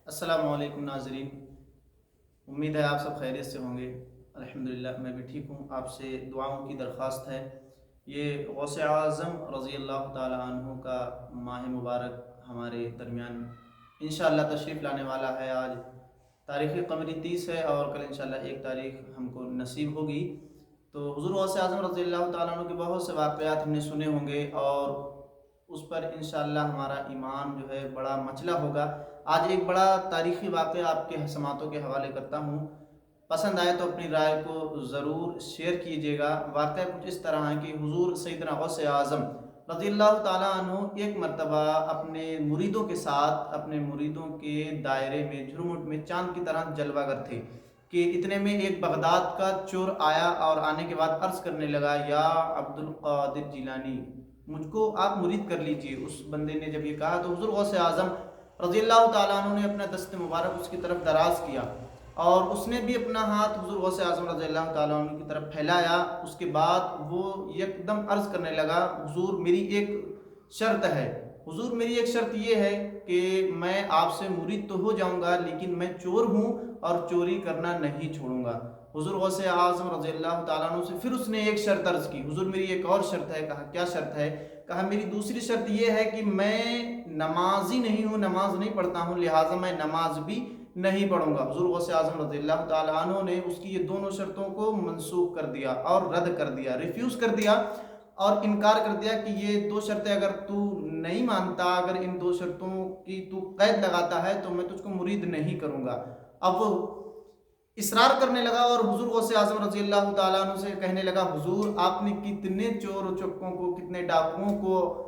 السلام علیکم ناظرین، امید ہے آپ سب خیریت سے ہوں گے۔ الحمدللہ میں بھی ٹھیک ہوں۔ آپ سے دعاؤں کی درخواست ہے۔ یہ غوث اعظم رضی اللہ تعالی عنہ کا ماہ مبارک ہمارے درمیان انشاءاللہ تشریف لانے والا ہے۔ آج تاریخ قمری 30 ہے اور کل انشاءاللہ 1 تاریخ ہم کو نصیب ہوگی۔ تو حضور غوث اعظم رضی اللہ تعالیٰ عنہ کے بہت سے واقعات ہم نے سنے ہوں گے اور اس پر انشاءاللہ ہمارا ایمان جو ہے بڑا مچلا ہوگا۔ آج ایک بڑا تاریخی واقعہ آپ کے سماعتوں کے حوالے کرتا ہوں، پسند آئے تو اپنی رائے کو ضرور شیئر کیجیے گا۔ واقعہ کچھ اس طرح ہے کہ حضور سیدنا غوث اعظم رضی اللہ تعالیٰ عنہ ایک مرتبہ اپنے مریدوں کے ساتھ اپنے مریدوں کے دائرے میں جھرمٹ میں چاند کی طرح جلوہ گر تھے کہ اتنے میں ایک بغداد کا چور آیا اور آنے کے بعد عرض کرنے لگا، یا عبد القادر جیلانی، مجھ کو آپ مرید کر لیجئے۔ اس بندے نے جب یہ کہا تو حضور غوث اعظم رضی اللہ تعالیٰ عنہ نے اپنا دست مبارک اس کی طرف دراز کیا اور اس نے بھی اپنا ہاتھ حضور غوث اعظم رضی اللہ تعالیٰ عنہ کی طرف پھیلایا۔ اس کے بعد وہ یکدم عرض کرنے لگا، حضور میری ایک شرط ہے، حضور میری ایک شرط یہ ہے کہ میں آپ سے مرید تو ہو جاؤں گا لیکن میں چور ہوں اور چوری کرنا نہیں چھوڑوں گا۔ حضور غوث اعظم رضی اللہ تعالیٰ عنہ سے پھر اس نے ایک شرط عرض کی، حضور میری ایک اور شرط ہے۔ کہا کیا شرط ہے؟ کہا میری دوسری شرط یہ ہے کہ میں نمازی نہیں ہوں، نماز نہیں پڑھتا ہوں، لہٰذا میں نماز بھی نہیں پڑھوں گا۔ حضور غوث اعظم رضی اللہ تعالیٰ عنہ نے اس کی یہ دونوں شرطوں کو منسوخ کر دیا اور رد کر دیا، ریفیوز کر دیا اور انکار کر دیا کہ یہ دو شرطیں اگر تو نہیں مانتا، اگر ان دو شرطوں کی تو قید لگاتا ہے تو میں تجھ کو مرید نہیں کروں گا۔ اب وہ اصرار کرنے لگا اور حضور غوث اعظم رضی اللہ تعالیٰ عنہ سے کہنے لگا، حضور آپ نے کتنے چور و چکوں کو، کتنے ڈاکوؤں کو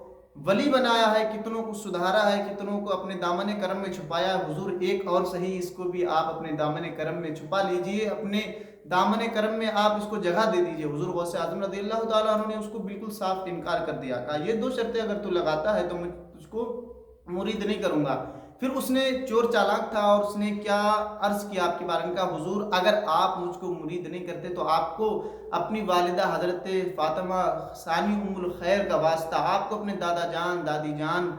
ولی بنایا ہے، کتنوں کو سدھارا ہے، کتنوں کو اپنے دامن کرم میں چھپایا ہے، حضور ایک اور صحیح اس کو بھی آپ اپنے دامن کرم میں چھپا لیجئے، اپنے دامن کرم میں آپ اس کو جگہ دے دیجئے۔ حضور غوث اعظم رضی اللہ تعالیٰ عنہ نے اس کو بالکل صاف انکار کر دیا، کہا یہ دو شرطیں اگر تو لگاتا ہے تو میں اس کو مرید نہیں کروں گا۔ پھر اس نے چور چالاک تھا اور اس نے کیا عرض کیا آپ کے بارے میں، کہا حضور اگر آپ مجھ کو مرید نہیں کرتے تو آپ کو اپنی والدہ حضرت فاطمہ ثانی ام الخیر کا واسطہ، آپ کو اپنے دادا جان، دادی جان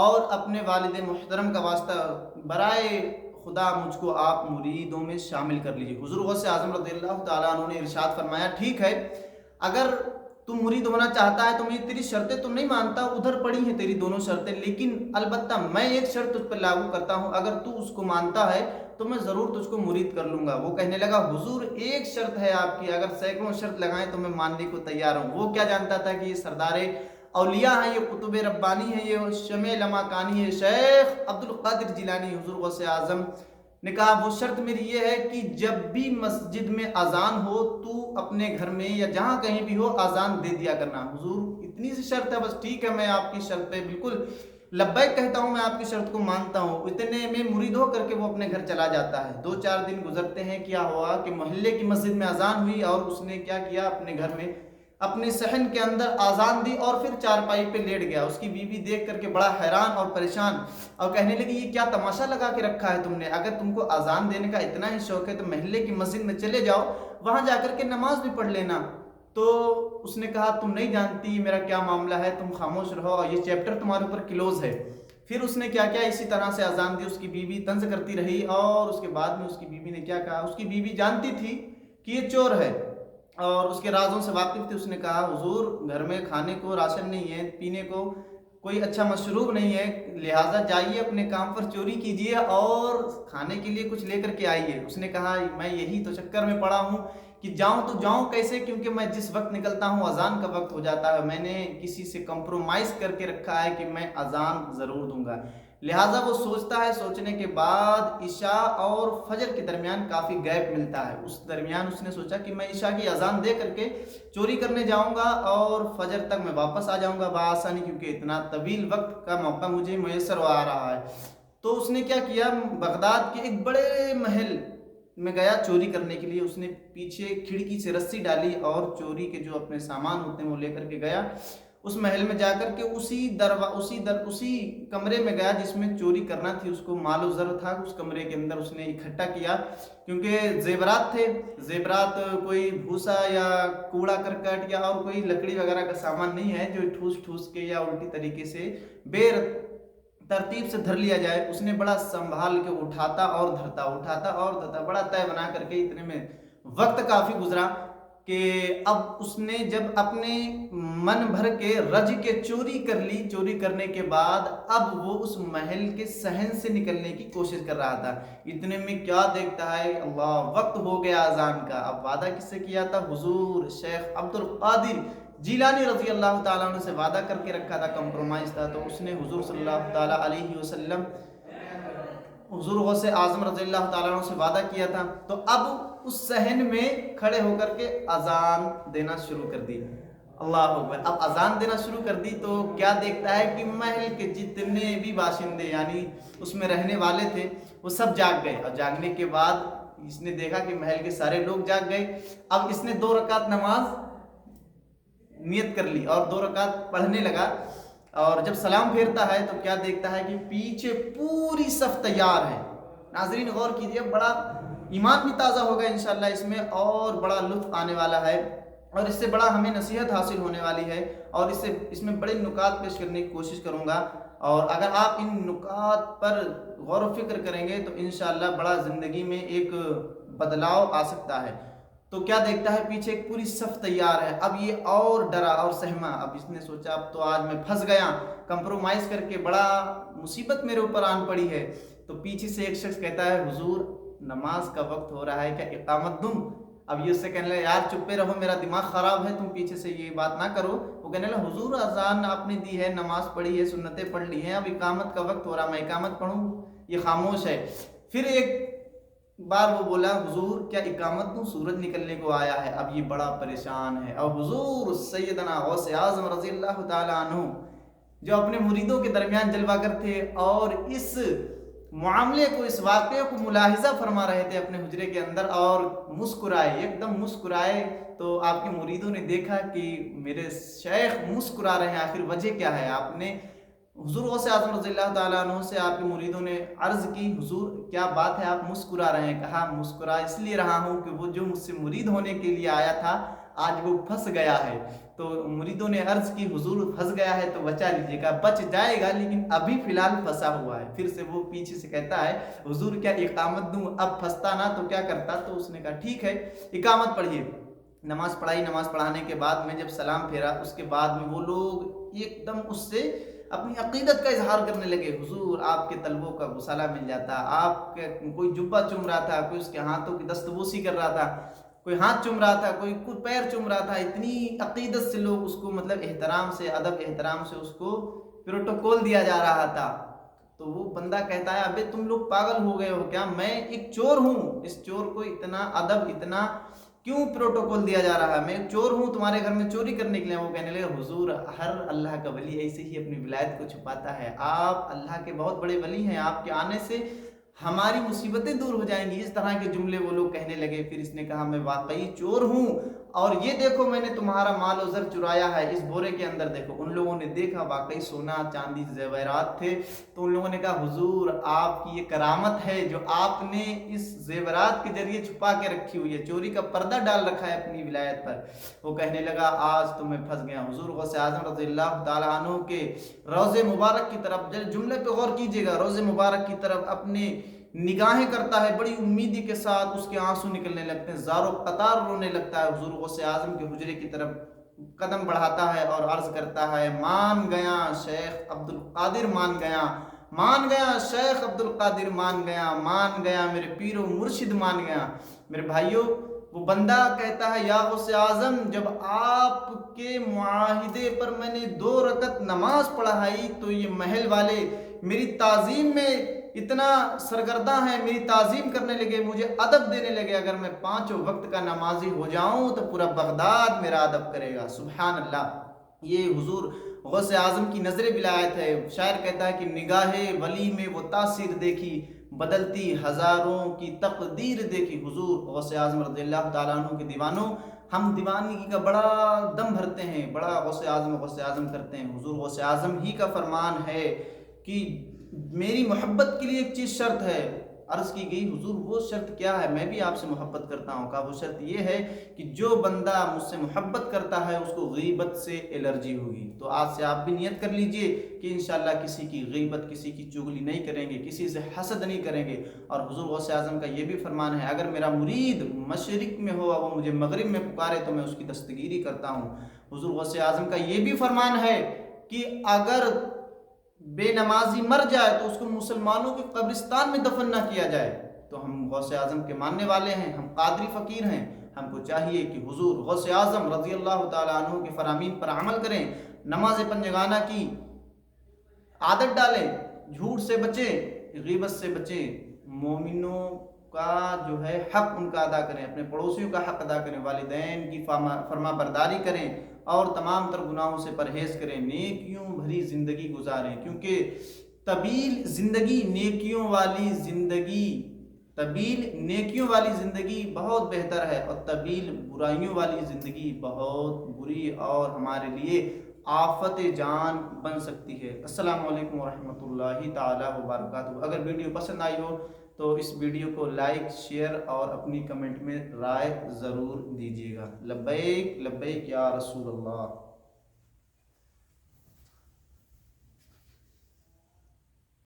اور اپنے والد محترم کا واسطہ، برائے خدا مجھ کو آپ مریدوں میں شامل کر لیجیے۔ حضور غوث اعظم رضی اللہ تعالیٰ عنہ نے ارشاد فرمایا، ٹھیک ہے اگر تو مرید ہونا چاہتا ہے تو میں تیری شرطیں تو نہیں مانتا، ادھر پڑی ہیں تیری دونوں شرطیں، لیکن البتہ میں ایک شرط تجھ پر لاگو کرتا ہوں، اگر تو اس کو مانتا ہے تو میں ضرور تجھ کو مرید کر لوں گا۔ وہ کہنے لگا، حضور ایک شرط ہے آپ کی، اگر سینکڑوں شرط لگائیں تو میں ماننے کو تیار ہوں۔ وہ کیا جانتا تھا کہ یہ سردار اولیاء ہیں، یہ قطب ربانی ہیں، یہ شمع لمعکانی ہے، شیخ عبد القادر جیلانی۔ حضور غوث اعظم نے کہا وہ شرط میری یہ ہے کہ جب بھی مسجد میں اذان ہو تو اپنے گھر میں یا جہاں کہیں بھی ہو اذان دے دیا کرنا۔ حضور اتنی سی شرط ہے، بس ٹھیک ہے میں آپ کی شرط پہ بالکل لبیک کہتا ہوں، میں آپ کی شرط کو مانتا ہوں۔ اتنے میں مرید ہو کر کے وہ اپنے گھر چلا جاتا ہے۔ 2-4 دن گزرتے ہیں، کیا ہوا کہ محلے کی مسجد میں اذان ہوئی اور اس نے کیا کیا، اپنے گھر میں اپنے صحن کے اندر آزان دی اور پھر چارپائی پہ لیٹ گیا۔ اس کی بیوی دیکھ کر کے بڑا حیران اور پریشان اور کہنے لگی، یہ کیا تماشا لگا کے رکھا ہے تم نے؟ اگر تم کو آزان دینے کا اتنا ہی شوق ہے تو محلے کی مسجد میں چلے جاؤ، وہاں جا کر کے نماز بھی پڑھ لینا۔ تو اس نے کہا تم نہیں جانتی میرا کیا معاملہ ہے، تم خاموش رہو اور یہ چیپٹر تمہارے اوپر کلوز ہے۔ پھر اس نے کیا کیا، اسی طرح سے آزان دی، اس کی بیوی طنز کرتی رہی اور اس کے بعد میں اس کی بیوی نے کیا کہا، اس کی بیوی جانتی تھی کہ یہ چور ہے اور اس کے رازوں سے واقف تھی۔ اس نے کہا حضور گھر میں کھانے کو راشن نہیں ہے، پینے کو کوئی اچھا مشروب نہیں ہے، لہٰذا جائیے اپنے کام پر چوری کیجیے اور کھانے کے لیے کچھ لے کر کے آئیے۔ اس نے کہا میں یہی تو چکر میں پڑا ہوں کہ جاؤں تو جاؤں کیسے، کیونکہ میں جس وقت نکلتا ہوں اذان کا وقت ہو جاتا ہے، میں نے کسی سے کمپرومائز کر کے رکھا ہے کہ میں اذان ضرور دوں گا۔ لہٰذا وہ سوچتا ہے، سوچنے کے بعد عشاء اور فجر کے درمیان کافی گیپ ملتا ہے، اس درمیان اس نے سوچا کہ میں عشاء کی اذان دے کر کے چوری کرنے جاؤں گا اور فجر تک میں واپس آ جاؤں گا بآسانی، کیونکہ اتنا طویل وقت کا موقع مجھے میسر آ رہا ہے۔ تو اس نے کیا کیا، بغداد کے ایک بڑے محل میں گیا چوری کرنے کے لیے۔ اس نے پیچھے کھڑکی سے رسی ڈالی اور چوری کے جو اپنے سامان ہوتے ہیں وہ لے کر کے گیا۔ اس محل میں جا کر کے اسی کمرے میں گیا جس میں چوری کرنا تھی، اس کو مال و زر تھا، اس کمرے کے اندر اس نے اکٹھا کیا، کیونکہ زیورات تھے، زیورات کوئی بھوسا یا کوڑا کرکٹ یا اور کوئی لکڑی وغیرہ کا سامان نہیں ہے جو ٹھوس ٹھوس کے یا الٹی طریقے سے بے ترتیب سے دھر لیا جائے، اس نے بڑا سنبھال کے اٹھاتا اور دھرتا، بڑا طے بنا کر کے اتنے میں وقت کافی گزرا کہ اب اس نے جب اپنے من بھر کے رج کے چوری کر لی، چوری کرنے کے بعد اب وہ اس محل کے صحن سے نکلنے کی کوشش کر رہا تھا، اتنے میں کیا دیکھتا ہے، اللہ، وقت ہو گیا اذان کا۔ اب وعدہ کس سے کیا تھا؟ حضور شیخ عبد القادر جیلانی رضی اللہ تعالیٰ عنہ سے وعدہ کر کے رکھا تھا، کمپرومائز تھا، تو اس نے حضور صلی اللہ تعالیٰ علیہ وسلم، حضور غوث اعظم رضی اللہ تعالیٰ عنہ سے وعدہ کیا تھا، تو اب اس صحن میں کھڑے ہو کر کے اذان دینا شروع کر دی۔ اللہ اکبر، اب اذان دینا شروع کر دی تو کیا دیکھتا ہے کہ محل کے جتنے بھی باشندے یعنی اس میں رہنے والے تھے وہ سب جاگ گئے، اور جاگنے کے بعد اس نے دیکھا کہ محل کے سارے لوگ جاگ گئے۔ اب اس نے 2 رکعت نماز نیت کر لی اور 2 رکعت پڑھنے لگا، اور جب سلام پھیرتا ہے تو کیا دیکھتا ہے کہ پیچھے پوری صف تیار ہے۔ ناظرین غور کیجئے، بڑا ایمان بھی تازہ ہوگا انشاءاللہ اس میں، اور بڑا لطف آنے والا ہے، اور اس سے بڑا ہمیں نصیحت حاصل ہونے والی ہے، اور اس میں بڑے نکات پیش کرنے کی کوشش کروں گا، اور اگر آپ ان نکات پر غور و فکر کریں گے تو انشاءاللہ بڑا زندگی میں ایک بدلاؤ آ سکتا ہے۔ تو کیا دیکھتا ہے، پیچھے ایک پوری صف تیار ہے، اب یہ اور ڈرا اور سہما، اب اس نے سوچا اب تو آج میں پھنس گیا، کمپرومائز کر کے بڑا مصیبت میرے اوپر آن پڑی ہے۔ تو پیچھے سے ایک شخص کہتا ہے، حضور نماز کا وقت ہو رہا ہے، کیا اقامت دوں؟ اب یہ اس سے کہنے لگا، یار چپے رہو، میرا دماغ خراب ہے، تم پیچھے سے یہ بات نہ کرو۔ وہ کہنے لگا، حضور اذان آپ نے دی ہے، نماز پڑھی ہے، سنتیں پڑھ لی ہیں، اب اقامت کا وقت ہو رہا، میں اقامت پڑھوں؟ یہ خاموش ہے۔ پھر ایک بار وہ بولا، حضور کیا اقامت دوں؟ سورج نکلنے کو آیا ہے۔ اب یہ بڑا پریشان ہے، اور حضور سیدنا غوث اعظم رضی اللہ تعالیٰ عنہ جو اپنے مریدوں کے درمیان جلوہ گر تھے، اور اس معاملے کو، اس واقعے کو ملاحظہ فرما رہے تھے اپنے حجرے کے اندر، اور مسکرائے، ایک دم مسکرائے۔ تو آپ کے مریدوں نے دیکھا کہ میرے شیخ مسکرا رہے ہیں، آخر وجہ کیا ہے؟ آپ نے حضور غوث اعظم رضی اللہ تعالیٰ عنہ سے آپ کے مریدوں نے عرض کی، حضور کیا بات ہے، آپ مسکرا رہے ہیں؟ کہا، مسکرا اس لیے رہا ہوں کہ وہ جو مجھ سے مرید ہونے کے لیے آیا تھا آج وہ پھنس گیا ہے۔ تو مریدوں نے عرض کی، حضور پھنس گیا ہے تو بچا لیجیے گا، بچ جائے گا لیکن ابھی فی الحال پھنسا ہوا ہے۔ پھر سے وہ پیچھے سے کہتا ہے، حضور کیا اقامت دوں؟ اب پھنستا نا تو کیا کرتا؟ تو اس نے کہا، ٹھیک ہے اقامت پڑھیے۔ نماز پڑھائی، نماز پڑھانے کے بعد میں جب سلام پھیرا، اس کے بعد میں وہ لوگ ایک دم اس سے اپنی عقیدت کا اظہار کرنے لگے، حضور آپ کے طلبوں کا غسالہ مل جاتا، آپ کے کوئی جبہ چوم رہا تھا، کوئی اس کے ہاتھوں کی دستبوسی کر رہا تھا، کوئی ہاتھ چوم رہا تھا، کوئی پیر چوم رہا تھا، اتنی عقیدت سے لوگ اس کو مطلب احترام سے، ادب احترام سے اس کو پروٹوکول دیا جا رہا تھا۔ تو وہ بندہ کہتا ہے، ابے تم لوگ پاگل ہو گئے ہو کیا؟ میں ایک چور ہوں، اس چور کو اتنا ادب، اتنا کیوں پروٹوکول دیا جا رہا ہے؟ میں ایک چور ہوں، تمہارے گھر میں چوری کرنے کے لیے۔ وہ کہنے لگے، حضور ہر اللہ کا ولی ایسے ہی اپنی ولایت کو چھپاتا ہے، آپ اللہ کے بہت بڑے ولی ہیں، آپ کے آنے سے ہماری مصیبتیں دور ہو جائیں گی۔ اس طرح کے جملے وہ لوگ کہنے لگے۔ پھر اس نے کہا، میں واقعی چور ہوں، اور یہ دیکھو میں نے تمہارا مال و زر چرایا ہے، اس بورے کے اندر دیکھو۔ ان لوگوں نے دیکھا، واقعی سونا چاندی زیورات تھے۔ تو ان لوگوں نے کہا، حضور آپ کی یہ کرامت ہے جو آپ نے اس زیورات کے ذریعے چھپا کے رکھی ہوئی ہے، چوری کا پردہ ڈال رکھا ہے اپنی ولایت پر۔ وہ کہنے لگا، آج تو میں پھنس گیا۔ حضور غوث اعظم رضی اللہ تعالیٰ عنہ کے روضے مبارک کی طرف، جملے پہ غور کیجئے گا، روضے مبارک کی طرف اپنے نگاہیں کرتا ہے، بڑی امیدی کے ساتھ اس کے آنسو نکلنے لگتے ہیں، زار و قطار رونے لگتا ہے۔ حضور غوث اعظم کے حجرے کی طرف قدم بڑھاتا ہے اور عرض کرتا ہے، مان گیا شیخ عبد القادر، مان گیا، مان گیا شیخ عبد القادر، مان گیا، مان گیا میرے پیر و مرشد، مان گیا۔ میرے بھائیوں، وہ بندہ کہتا ہے، یا غوث اعظم، جب آپ کے معاہدے پر میں نے 2 رکعت نماز پڑھائی تو یہ محل والے میری تعظیم میں اتنا سرگرداں ہیں، میری تعظیم کرنے لگے، مجھے ادب دینے لگے۔ اگر میں 5 وقت کا نمازی ہو جاؤں تو پورا بغداد میرا ادب کرے گا۔ سبحان اللہ، یہ حضور غوث اعظم کی نظر ولایت ہے۔ شاعر کہتا ہے کہ نگاہ ولی میں وہ تاثیر دیکھی، بدلتی ہزاروں کی تقدیر دیکھی۔ حضور غوث اعظم رضی اللہ تعالیٰ عنہ کے دیوانوں، ہم دیوانگی کا بڑا دم بھرتے ہیں، بڑا غوث اعظم کرتے ہیں۔ حضور غوث اعظم ہی کا فرمان ہے کہ میری محبت کے لیے ایک چیز شرط ہے، عرض کی گئی حضور وہ شرط کیا ہے، میں بھی آپ سے محبت کرتا ہوں. کہا وہ شرط یہ ہے کہ جو بندہ مجھ سے محبت کرتا ہے اس کو غیبت سے الرجی ہوگی. تو آج سے آپ بھی نیت کر لیجئے کہ انشاءاللہ کسی کی غیبت، کسی کی چغلی نہیں کریں گے، کسی سے حسد نہیں کریں گے. اور حضور غوث اعظم کا یہ بھی فرمان ہے اگر میرا مرید مشرق میں ہوا وہ مجھے مغرب میں پکارے تو میں اس کی دستگیری کرتا ہوں. حضور غوث اعظم کا یہ بھی فرمان ہے کہ اگر بے نمازی مر جائے تو اس کو مسلمانوں کے قبرستان میں دفن نہ کیا جائے. تو ہم غوث اعظم کے ماننے والے ہیں، ہم قادری فقیر ہیں، ہم کو چاہیے کہ حضور غوث اعظم رضی اللہ تعالیٰ عنہ کے فرامین پر عمل کریں، نماز پنجگانہ کی عادت ڈالیں، جھوٹ سے بچیں، غیبت سے بچیں، مومنوں کا جو ہے حق ان کا ادا کریں، اپنے پڑوسیوں کا حق ادا کریں، والدین کی فرما برداری کریں اور تمام تر گناہوں سے پرہیز کریں، نیکیوں بھری زندگی گزاریں. کیونکہ طویل زندگی نیکیوں والی زندگی، طویل نیکیوں والی زندگی بہت بہتر ہے اور طویل برائیوں والی زندگی بہت بری اور ہمارے لیے آفت جان بن سکتی ہے. السلام علیکم ورحمۃ اللہ تعالیٰ وبرکاتہ. اگر ویڈیو پسند آئی ہو تو اس ویڈیو کو لائک، شیئر اور اپنی کمنٹ میں رائے ضرور دیجیے گا. لبیک لبیک یا رسول اللہ.